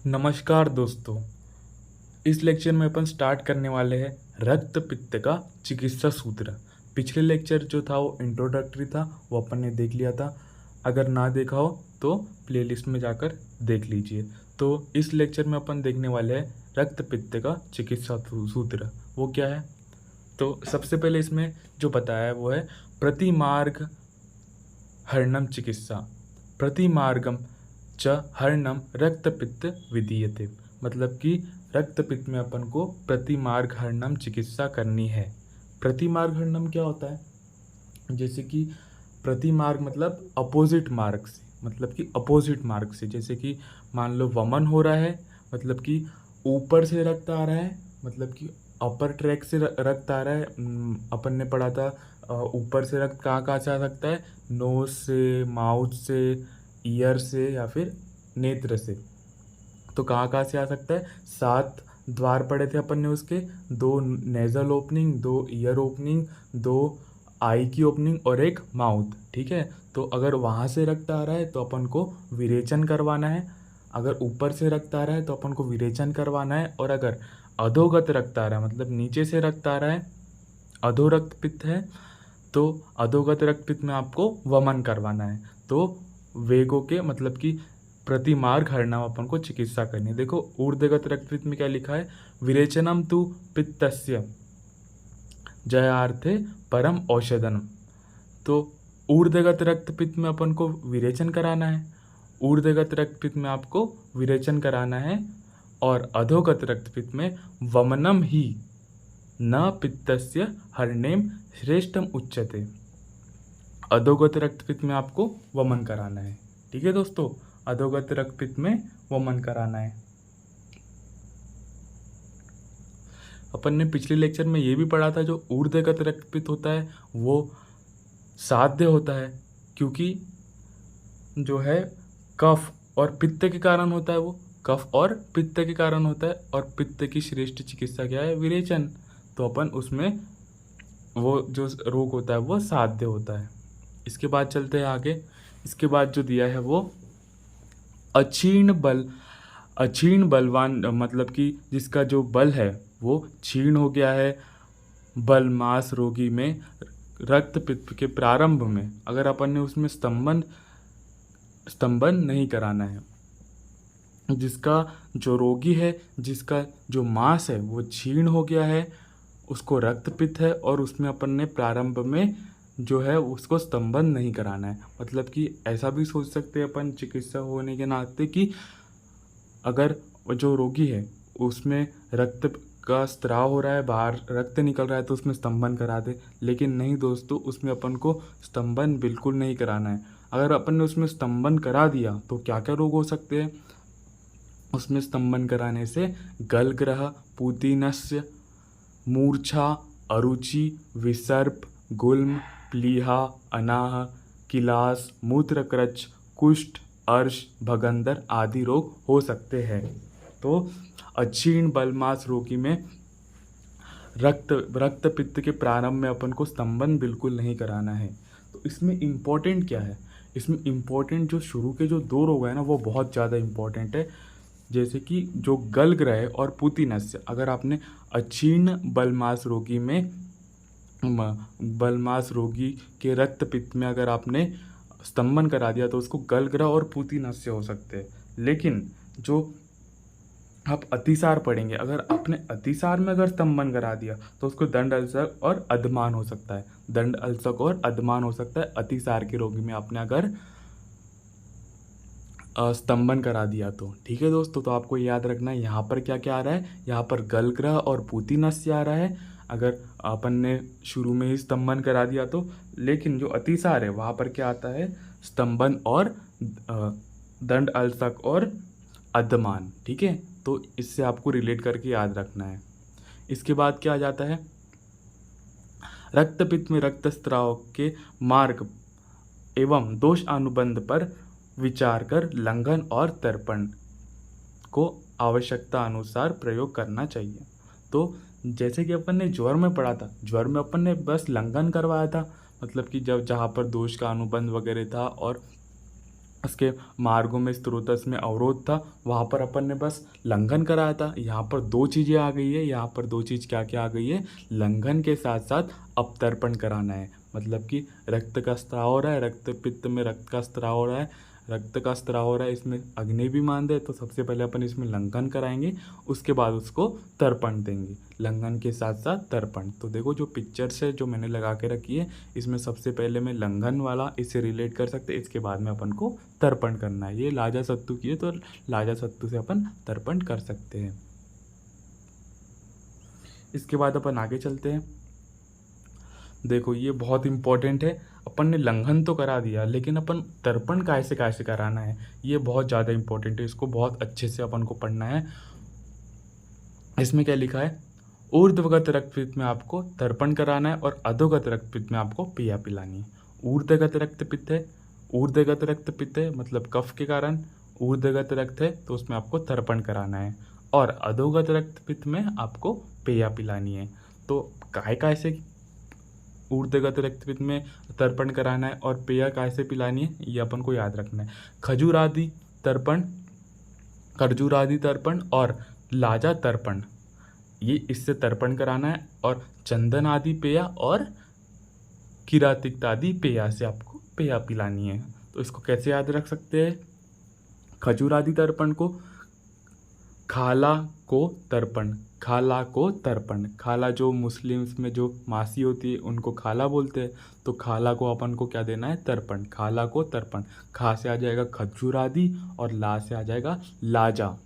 नमस्कार दोस्तों। इस लेक्चर में अपन स्टार्ट करने वाले हैं रक्त पित्त का चिकित्सा सूत्र। पिछले लेक्चर जो था वो इंट्रोडक्टरी था, वो अपन ने देख लिया था। अगर ना देखा हो तो प्लेलिस्ट में जाकर देख लीजिए। तो इस लेक्चर में अपन देखने वाले हैं रक्त पित्त का चिकित्सा सूत्र। वो क्या है? तो सबसे पहले इसमें जो बताया है वो है प्रतिमार्ग हरणम चिकित्सा। प्रतिमार्गम च हरणम रक्तपित्त विधीयते। मतलब कि रक्तपित्त में अपन को प्रतिमार्ग हरणम चिकित्सा करनी है। प्रतिमार्ग हरणम क्या होता है? जैसे कि प्रतिमार्ग मतलब अपोजिट मार्ग से, मतलब कि अपोजिट मार्ग से। जैसे कि मान लो वमन हो रहा है, मतलब कि ऊपर से रक्त आ रहा है, मतलब कि अपर ट्रैक से रक्त आ रहा है। अपन ने पढ़ा था ऊपर से रक्त कहाँ कहाँ से आ सकता है? नोज से, माउथ से, ईयर से या फिर नेत्र से। तो कहाँ कहाँ से आ सकता है? 7 द्वार पढ़े थे अपन ने उसके, 2 नेजल ओपनिंग, 2 ईयर ओपनिंग, 2 आई की ओपनिंग और 1 माउथ। ठीक है। तो अगर वहाँ से रक्त आ रहा है तो अपन को विरेचन करवाना है। अगर ऊपर से रक्त आ रहा है तो अपन को विरेचन करवाना है। और अगर अधोगत रक्त आ रहा है, मतलब नीचे से रक्त आ रहा है, अधो रक्त पित्त है, तो अधोगत रक्त पित्त में आपको वमन करवाना है। तो वेगों के मतलब कि प्रतिमार्ग हरणम अपन को चिकित्सा करनी है। देखो ऊर्ध्वगत रक्त पित्त में क्या लिखा है? विरेचनम तु पित्तस्य जयार्थे परम औषधनम। तो ऊर्ध्वगत रक्तपित्त में अपन को विरेचन कराना है, ऊर्ध्वगत रक्तपित्त में आपको विरेचन कराना है। और अधोगत रक्तपित्त में वमनम ही न पित्तस्य हरणेम श्रेष्ठम उच्यते। अधोगत रक्तपित्त में आपको वमन कराना है। ठीक है दोस्तों, अधोगत रक्तपित्त में वमन कराना है। अपन ने पिछले लेक्चर में ये भी पढ़ा था, जो ऊर्ध्वगत रक्तपित्त होता है वो साध्य होता है, क्योंकि जो है कफ और पित्त के कारण होता है। वो कफ और पित्त के कारण होता है, और पित्त की श्रेष्ठ चिकित्सा क्या है? विरेचन। तो अपन उसमें वो जो रोग होता है वो साध्य होता है। इसके बाद चलते हैं आगे। इसके बाद जो दिया है वो अक्षीण बलवान, मतलब कि जिसका जो बल है वो क्षीण हो गया है। बल मास रोगी में रक्त पित्त के प्रारंभ में अगर अपन ने उसमें स्तंभन नहीं कराना है, जिसका जो रोगी है, जिसका जो मांस है वो क्षीण हो गया है, उसको रक्तपित्त है, और उसमें अपन ने प्रारंभ में जो है उसको स्तंभन नहीं कराना है। मतलब कि ऐसा भी सोच सकते हैं अपन चिकित्सा होने के नाते कि अगर जो रोगी है उसमें रक्त का स्त्राव हो रहा है, बाहर रक्त निकल रहा है, तो उसमें स्तंभन करा दे। लेकिन नहीं दोस्तों, उसमें अपन को स्तंभन बिल्कुल नहीं कराना है। अगर अपन ने उसमें स्तंभन करा दिया तो क्या क्या रोग हो सकते हैं? उसमें स्तंभन कराने से गलग्रह, पूतिनस्य, मूर्छा, अरुचि, विसर्प, गुल्म, प्लीहा, अनाह, किलास, मूत्रकृच, कुष्ठ, अर्श, भगंदर आदि रोग हो सकते हैं। तो अक्षीण बलमास रोगी में रक्त पित्त के प्रारंभ में अपन को स्तंभन बिल्कुल नहीं कराना है। तो इसमें इम्पोर्टेंट क्या है? इसमें इम्पोर्टेंट जो शुरू के जो 2 रोग है ना, वो बहुत ज़्यादा इम्पोर्टेंट है। जैसे कि जो गलग्रह और पूतिनस्य, अगर आपने अक्षीण बलमास रोगी में बलमास रोगी के रक्त पित्त में अगर आपने स्तंभन करा दिया तो उसको गलग्रह और पूतिनस्य हो सकते हैं। लेकिन जो आप अतिसार पढ़ेंगे, अगर आपने अतिसार में अगर स्तंभन करा दिया तो उसको दंड अल्सर और अधमान हो सकता है। दंड अल्सर और अधमान हो सकता है अतिसार के रोगी में आपने अगर स्तंभन करा दिया तो। ठीक है दोस्तों, तो आपको याद रखना है यहाँ पर क्या क्या आ रहा है। यहाँ पर गलग्रह और पूतिनस्य आ रहा है अगर अपन ने शुरू में ही स्तंभन करा दिया तो। लेकिन जो अतिसार है वहाँ पर क्या आता है? स्तंभन और दंड अल्सक और अधमान। ठीक है, तो इससे आपको रिलेट करके याद रखना है। इसके बाद क्या आ जाता है? रक्तपित्त में रक्तस्राव के मार्ग एवं दोष अनुबंध पर विचार कर लंघन और तर्पण को आवश्यकता अनुसार प्रयोग करना चाहिए। तो जैसे कि अपन ने ज्वर में पढ़ा था, ज्वर में अपन ने बस लंघन करवाया था, मतलब कि जब जहाँ पर दोष का अनुबंध वगैरह था और उसके मार्गों में स्रोतस में अवरोध था, वहाँ पर अपन ने बस लंघन कराया था। यहाँ पर दो चीज़ें आ गई है, यहाँ पर दो चीज़ क्या क्या आ गई है, लंघन के साथ साथ अपतर्पण कराना है। मतलब कि रक्त का स्त्राव हो रहा है, रक्त पित्त में रक्त का स्त्राव हो रहा है, रक्त का स्त्राव हो रहा है, इसमें अग्नि भी मान दे, तो सबसे पहले अपन इसमें लंघन कराएंगे, उसके बाद उसको तर्पण देंगे। लंघन के साथ साथ तर्पण। तो देखो जो पिक्चर्स है जो मैंने लगा के रखी है, इसमें सबसे पहले मैं लंघन वाला इससे रिलेट कर सकते, इसके बाद में अपन को तर्पण करना है। ये लाजा सत्तू की है, तो लाजा सत्तू से अपन तर्पण कर सकते हैं। इसके बाद अपन आगे चलते हैं। देखो ये बहुत इंपॉर्टेंट है, अपन ने लंघन तो करा दिया, लेकिन अपन तर्पण कैसे कैसे कराना है, ये बहुत ज़्यादा इंपॉर्टेंट है। इसको बहुत अच्छे से अपन को पढ़ना है। इसमें क्या लिखा है, ऊर्ध्वगत रक्तपित्त में आपको तर्पण कराना है और अधोगत रक्तपित्त में आपको पिया पिलानी है। ऊर्ध्वगत रक्तपित्त है, ऊर्ध्वगत रक्तपित्त है मतलब कफ के कारण ऊर्ध्वगत रक्त है, तो उसमें आपको तर्पण कराना है। और अधोगत रक्तपित्त में आपको पेया पिलानी है। तो काय से ऊर्ध्वगत रक्तपित्त में तर्पण कराना है और पेया कैसे पिलानी है, ये अपन को याद रखना है। खजूर आदि तर्पण, खजूर आदि तर्पण और लाजा तर्पण, ये इससे तर्पण कराना है। और चंदन आदि पेया और किरातिक आदि पेया से आपको पेया पिलानी है। तो इसको कैसे याद रख सकते हैं, खजूर आदि तर्पण को खाला को तर्पण, खाला को तर्पण, खाला जो मुस्लिम्स में जो मासी होती है उनको खाला बोलते हैं, तो खाला को अपन को क्या देना है, तर्पण, खाला को तर्पण। खा से आ जाएगा खजूर आदि और ला से आ जाएगा लाजा।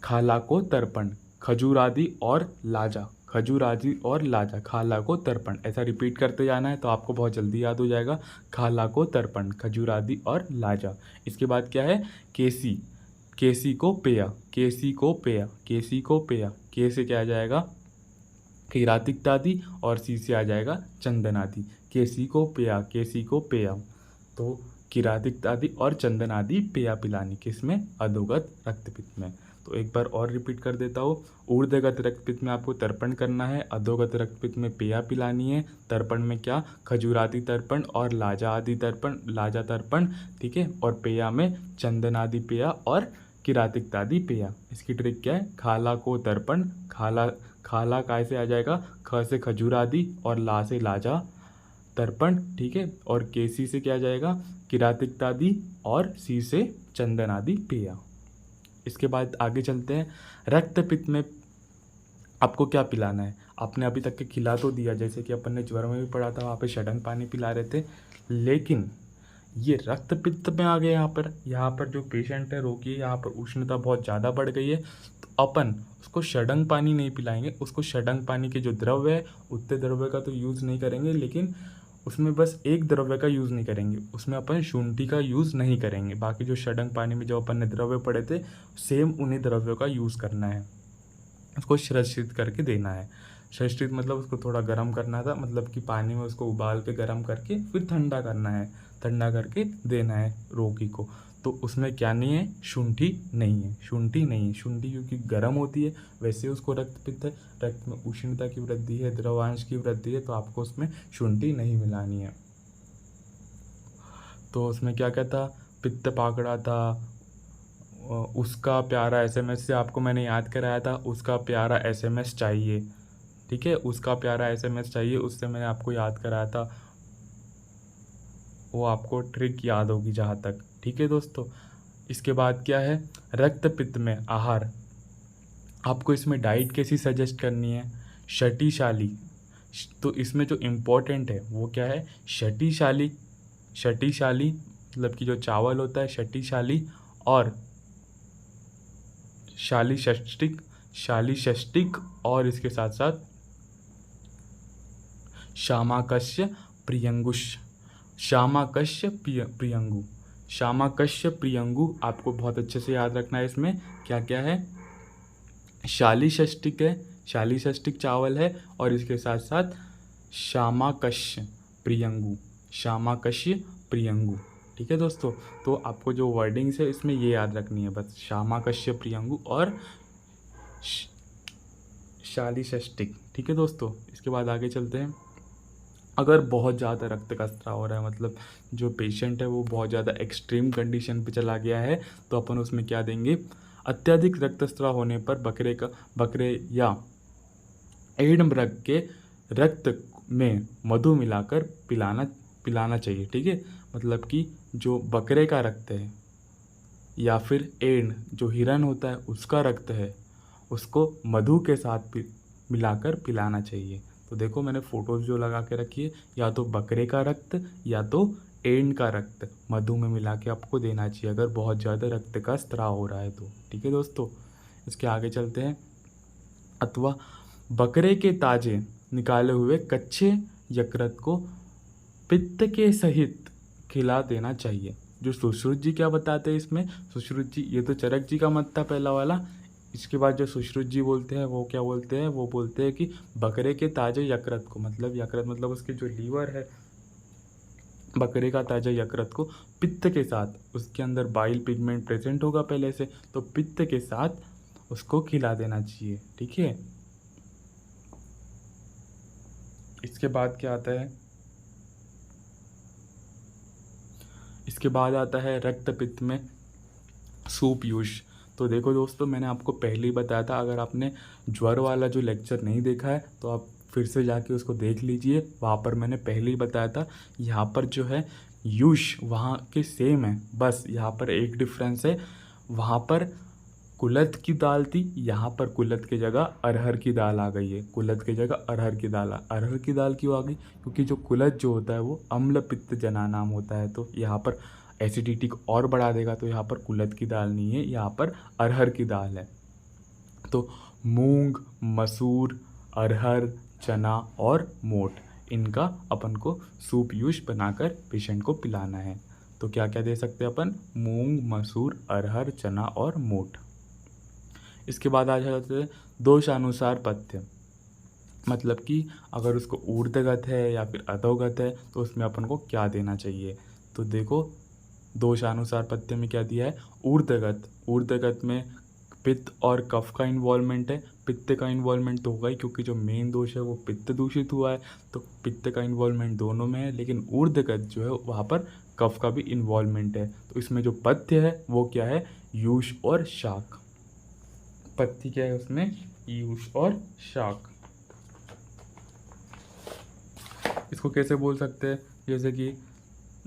खाला को तर्पण, खजूर आदि और लाजा, खजूर आदि और लाजा, खाला को तर्पण, ऐसा रिपीट करते जाना है तो आपको बहुत जल्दी याद हो जाएगा। खाला को तर्पण, खजूर आदि और लाजा। इसके बाद क्या है, केसी, केसी को पेया, केसी को पेया, केसी को पेया, के से क्या आ जाएगा, किरातिक आदि और सी से आ जाएगा चंदन आदि। केसी को पेया, केसी को पेया, तो किरातिक आदि और चंदन आदि पेया पिलानी, किसमें, अधोगत रक्तपित्त में। तो एक बार और रिपीट कर देता हूँ, ऊर्ध्वगत रक्तपित्त में आपको तर्पण करना है, अधोगत रक्तपित्त में पेया पिलानी है। तर्पण में क्या, खजूर आदि तर्पण और लाजा आदि तर्पण, लाजा तर्पण, ठीक है। और पेया में चंदन आदि पेया और किरातिक आदि पेया। इसकी ट्रिक क्या है, खाला को तर्पण, खाला, खाला काय से आ जाएगा, ख से खजूर आदि और ला से लाजा तर्पण, ठीक है। और केसी से क्या आ जाएगा, किरातिक आदि और सी से चंदन आदि पेया। इसके बाद आगे चलते हैं, रक्तपित्त में आपको क्या पिलाना है। आपने अभी तक के खिला तो दिया, जैसे कि अपन ने ज्वर में भी पढ़ा था, वहाँ पे षडंग पानी पिला रहे थे, लेकिन ये रक्तपित्त में आ गए। यहाँ पर जो पेशेंट है, रोगी है, यहाँ पर उष्णता बहुत ज़्यादा बढ़ गई है, तो अपन उसको षडंग पानी नहीं पिलाएंगे। उसको षडंग पानी के जो द्रव्य है उतने द्रव्य का तो यूज़ नहीं करेंगे, लेकिन उसमें बस एक द्रव्य का यूज़ नहीं करेंगे, उसमें अपन शुंठी का यूज़ नहीं करेंगे। बाकी जो षडंग पानी में जो अपन ने द्रव्य पढ़े थे, सेम उन्हीं द्रव्यों का यूज़ करना है। उसको श्रषित करके देना है। श्रषित मतलब उसको थोड़ा गर्म करना था, मतलब कि पानी में उसको उबाल के गर्म करके फिर ठंडा करना है, ठंडा करके देना है रोगी को। तो उसमें क्या नहीं है, शुंठी नहीं है, शुंठी नहीं है। शुंठी क्योंकि गर्म होती है, वैसे उसको रक्तपित्त है, रक्त में उष्णता की वृद्धि है, द्रवांश की वृद्धि है, तो आपको उसमें शुंठी नहीं मिलानी है। तो उसमें क्या क्या था, पित्त पाकड़ा था, उसका प्यारा एसएमएस से आपको मैंने याद कराया था, उसका प्यारा एसएमएस चाहिए, ठीक है, उसका प्यारा एसएमएस चाहिए, उससे मैंने आपको याद कराया था, वो आपको ट्रिक याद होगी जहाँ तक, ठीक है दोस्तों। इसके बाद क्या है, रक्तपित्त में आहार, आपको इसमें डाइट कैसी सजेस्ट करनी है, शक्तिशाली। तो इसमें जो इम्पोर्टेंट है वो क्या है, शक्तिशाली, शक्तिशाली मतलब कि जो चावल होता है शक्तिशाली, और शाली षष्टिक, शाली षष्टिक, और इसके साथ साथ शामाकस्य प्रियंगुश, शामाकस्य प्रियंगु, शामाकस्य प्रियंगु आपको बहुत अच्छे से याद रखना है। इसमें क्या क्या है, शाली षष्टिक है, शाली षष्टिक चावल है, और इसके साथ साथ शामाकस्य प्रियंगु, शामाकस्य प्रियंगु, ठीक है दोस्तों। तो आपको जो वर्डिंग्स है इसमें ये याद रखनी है बस, शामाकस्य प्रियंगु और शाली षष्टिक, ठीक है दोस्तों। इसके बाद आगे चलते हैं, अगर बहुत ज़्यादा रक्त का स्राव हो रहा है, मतलब जो पेशेंट है वो बहुत ज़्यादा एक्सट्रीम कंडीशन पे चला गया है, तो अपन उसमें क्या देंगे, अत्यधिक रक्तस्राव होने पर बकरे या एड मृग के रक्त में मधु मिलाकर पिलाना चाहिए। ठीक है, मतलब कि जो बकरे का रक्त है या फिर एंड जो हिरन होता है उसका रक्त है, उसको मधु के साथ मिलाकर पिलाना चाहिए। तो देखो मैंने फ़ोटोज़ जो लगा के रखी है, या तो बकरे का रक्त या तो एंड का रक्त मधु में मिला के आपको देना चाहिए अगर बहुत ज़्यादा रक्त का स्राव हो रहा है तो। ठीक है दोस्तों, इसके आगे चलते हैं। अथवा बकरे के ताजे निकाले हुए कच्चे यकृत को पित्त के सहित खिला देना चाहिए। जो सुश्रुत जी क्या बताते हैं इसमें, सुश्रुत जी, ये तो चरक जी का मत था पहला वाला। इसके बाद जो सुश्रुत जी बोलते हैं वो क्या बोलते हैं, वो बोलते हैं कि बकरे के ताजे यकृत को, मतलब यकृत मतलब उसके जो लीवर है, बकरे का ताजा यकृत को पित्त के साथ, उसके अंदर बाइल पिगमेंट प्रेजेंट होगा पहले से, तो पित्त के साथ उसको खिला देना चाहिए। ठीक है, इसके बाद क्या आता है, इसके बाद आता है रक्त पित्त में सूप यूज। तो देखो दोस्तों, मैंने आपको पहले ही बताया था, अगर आपने ज्वर वाला जो लेक्चर नहीं देखा है तो आप फिर से जाके उसको देख लीजिए, वहाँ पर मैंने पहले ही बताया था। यहाँ पर जो है यूश वहाँ के सेम है, बस यहाँ पर एक डिफरेंस है, वहाँ पर कुलथ की दाल थी, यहाँ पर कुलथ की जगह अरहर की दाल आ गई है। कुलथ की जगह अरहर की दाल, अरहर की दाल क्यों आ गई, क्योंकि जो कुलथ जो होता है वो अम्ल पित्त जना नाम होता है, तो यहाँ पर एसिडिटी को और बढ़ा देगा, तो यहाँ पर कुलथ की दाल नहीं है, यहाँ पर अरहर की दाल है। तो मूंग, मसूर, अरहर, चना और मोठ, इनका अपन को सूप यूज बनाकर पेशेंट को पिलाना है। तो क्या क्या दे सकते हैं अपन, मूंग, मसूर, अरहर, चना और मोठ। इसके बाद आ जाते हैं दोषानुसार पथ्य, मतलब कि अगर उसको ऊर्ध्वगत है या फिर अधोगत है तो उसमें अपन को क्या देना चाहिए। तो देखो दोषानुसार पथ्य में क्या दिया है, ऊर्ध्वगत, ऊर्ध्वगत में पित्त और कफ का इन्वॉल्वमेंट है। पित्त का इन्वॉल्वमेंट तो होगा ही, क्योंकि जो मेन दोष है वो पित्त दूषित हुआ है, तो पित्त का इन्वॉल्वमेंट दोनों में है, लेकिन ऊर्ध्वगत जो है वहाँ पर कफ का भी इन्वॉल्वमेंट है। तो इसमें जो पथ्य है वो क्या है, यूष और शाक। पत्ती क्या है उसमें, यूष और शाक। इसको कैसे बोल सकते हैं, जैसे कि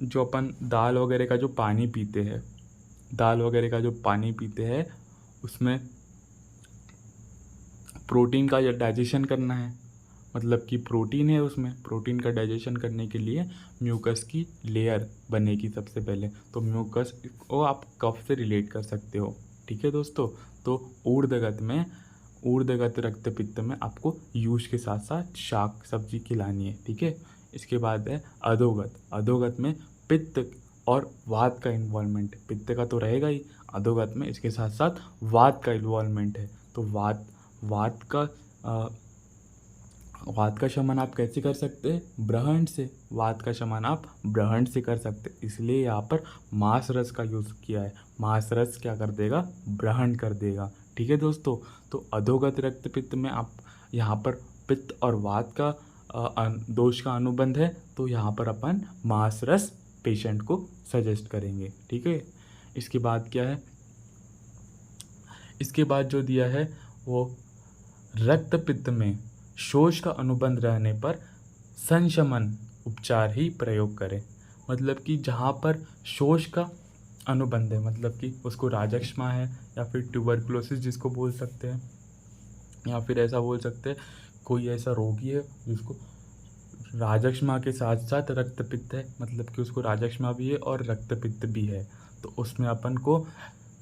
जो अपन दाल वगैरह का जो पानी पीते हैं, दाल वगैरह का जो पानी पीते हैं उसमें प्रोटीन का डाइजेशन करना है, मतलब कि प्रोटीन है उसमें, प्रोटीन का डाइजेशन करने के लिए म्यूकस की लेयर बनेगी सबसे पहले, तो म्यूकस को आप कफ से रिलेट कर सकते हो। ठीक है दोस्तों, तो ऊर्ध्वगत रक्त पित्त में आपको यूज के साथ साथ शाक सब्जी खिलानी है। ठीक है, इसके बाद है अधोगत। अधोगत में पित्त और वात का इन्वॉल्वमेंट, पित्त का तो रहेगा ही, अधोगत में इसके साथ साथ वात का इन्वॉल्वमेंट है। तो वात का शमन आप कैसे कर सकते हैं, ब्रहण से। वात का शमन आप ब्रहण से कर सकते हैं, इसलिए यहाँ पर मांस रस का यूज़ किया है। मांस रस क्या कर देगा, ब्रहण कर देगा। ठीक है दोस्तों, तो अधोगत रक्त पित्त में आप यहाँ पर पित्त और वात का दोष का अनुबंध है, तो यहाँ पर अपन मांस रस पेशेंट को सजेस्ट करेंगे। ठीक है, इसके बाद क्या है, इसके बाद जो दिया है वो रक्त पित्त में शोष का अनुबंध रहने पर संशमन उपचार ही प्रयोग करें। मतलब कि जहाँ पर शोष का अनुबंध है, मतलब कि उसको राजक्षमा है या फिर ट्यूबरकुलोसिस जिसको बोल सकते हैं, या फिर ऐसा बोल सकते हैं कोई ऐसा रोगी है जिसको राजक्षमा के साथ साथ रक्तपित्त है, मतलब कि उसको राजक्षमा भी है और रक्तपित्त भी है, तो उसमें अपन को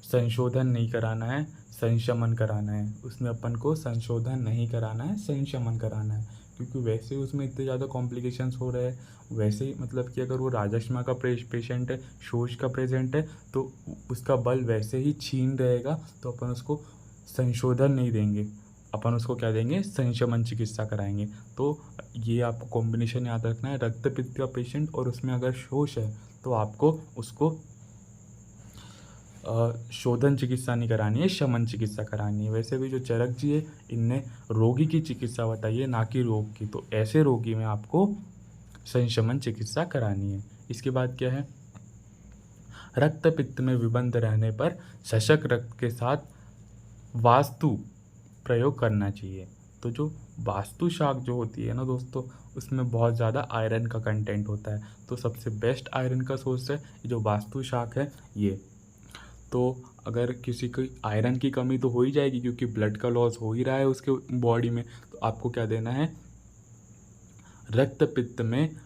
संशोधन नहीं कराना है, संशमन कराना है। उसमें अपन को संशोधन नहीं कराना है, संशमन कराना है, क्योंकि वैसे ही उसमें इतने ज़्यादा कॉम्प्लिकेशंस हो रहे हैं। वैसे ही मतलब कि अगर वो राजक्षमा का पेशेंट है, शोष का पेशेंट है, तो उसका बल वैसे ही छीन रहेगा, तो अपन उसको संशोधन नहीं देंगे, अपन उसको क्या देंगे, संशमन चिकित्सा कराएंगे। तो ये आपको कॉम्बिनेशन याद रखना है, रक्तपित्त का पेशेंट और उसमें अगर शोष है तो आपको उसको शोधन चिकित्सा नहीं करानी है, शमन चिकित्सा करानी है। वैसे भी जो चरक जी है इनने रोगी की चिकित्सा बताई है, ना कि रोग की, तो ऐसे रोगी में आपको संशमन चिकित्सा करानी है। इसके बाद क्या है, रक्त पित्त में विबंध रहने पर शशक रक्त के साथ वास्तु प्रयोग करना चाहिए। तो जो वास्तु शाक जो होती है ना दोस्तों, उसमें बहुत ज़्यादा आयरन का कंटेंट होता है। तो सबसे बेस्ट आयरन का सोर्स है जो वास्तु शाक है ये। तो अगर किसी को आयरन की कमी तो हो ही जाएगी, क्योंकि ब्लड का लॉस हो ही रहा है उसके बॉडी में, तो आपको क्या देना है, रक्त पित्त में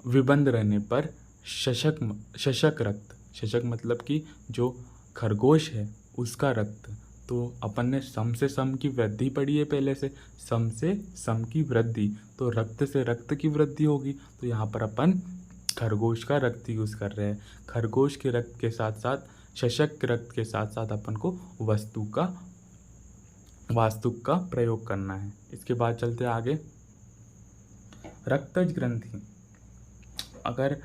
विबंध रहने पर शशक रक्त, शशक मतलब कि जो खरगोश है उसका रक्त। तो अपन ने सम से सम की वृद्धि पढ़ी है पहले से, सम से सम की वृद्धि, तो रक्त से रक्त की वृद्धि होगी। तो यहाँ पर अपन खरगोश का रक्त यूज़ कर रहे हैं। खरगोश के रक्त के साथ साथ, शशक रक्त के साथ साथ अपन को वास्तु का प्रयोग करना है। इसके बाद चलते आगे, रक्तज ग्रंथि। अगर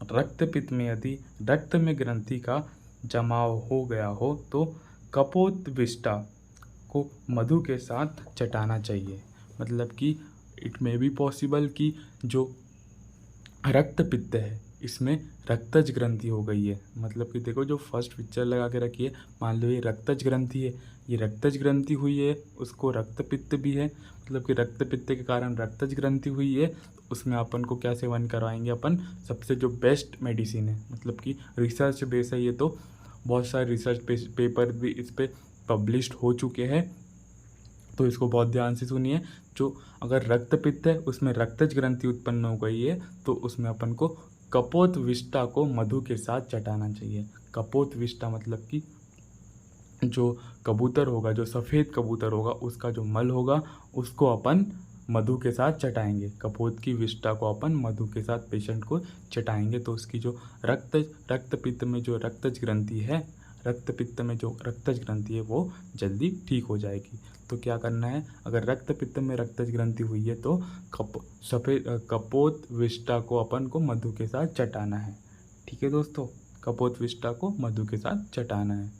रक्तपित्त में यदि रक्त में ग्रंथि का जमाव हो गया हो तो कपोत विष्टा को मधु के साथ चटाना चाहिए। मतलब कि इट मे बी पॉसिबल कि जो रक्तपित्त है इसमें रक्तज ग्रंथि हो गई है। मतलब कि देखो, जो फर्स्ट पिक्चर लगा के रखी है, मान लो ये रक्तज ग्रंथि है, ये रक्तज ग्रंथि हुई है, उसको रक्तपित्त भी है, मतलब कि रक्तपित्त के कारण रक्तज ग्रंथि हुई है। तो उसमें अपन को क्या सेवन करवाएंगे, अपन सबसे जो बेस्ट मेडिसिन है, मतलब कि रिसर्च बेस है ये, तो बहुत सारे रिसर्च पेपर भी इस पर पब्लिश्ड हो चुके हैं। तो इसको बहुत ध्यान से सुनिए। जो अगर रक्तपित्त है उसमें रक्तज ग्रंथि उत्पन्न हो गई है तो उसमें अपन को कपोत विष्टा को मधु के साथ चटाना चाहिए। कपोत विष्टा मतलब कि जो कबूतर होगा, जो सफ़ेद कबूतर होगा, उसका जो मल होगा उसको अपन मधु के साथ चटाएंगे। कपोत की विष्टा को अपन मधु के साथ पेशेंट को चटाएंगे तो उसकी जो रक्तपित्त में जो रक्तज ग्रंथि है, रक्तपित्त में जो रक्तज ग्रंथि है वो जल्दी ठीक हो जाएगी। तो क्या करना है, अगर रक्तपित्त में रक्तज ग्रंथि हुई है तो कपोत विष्टा को अपन को मधु के साथ चटाना है। ठीक है दोस्तों, कपोत विष्टा को मधु के साथ चटाना है।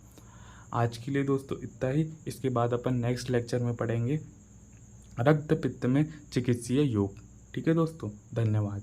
आज के लिए दोस्तों इतना ही। इसके बाद अपन नेक्स्ट लेक्चर में पढ़ेंगे रक्त पित्त में चिकित्सीय योग। ठीक है दोस्तों, धन्यवाद।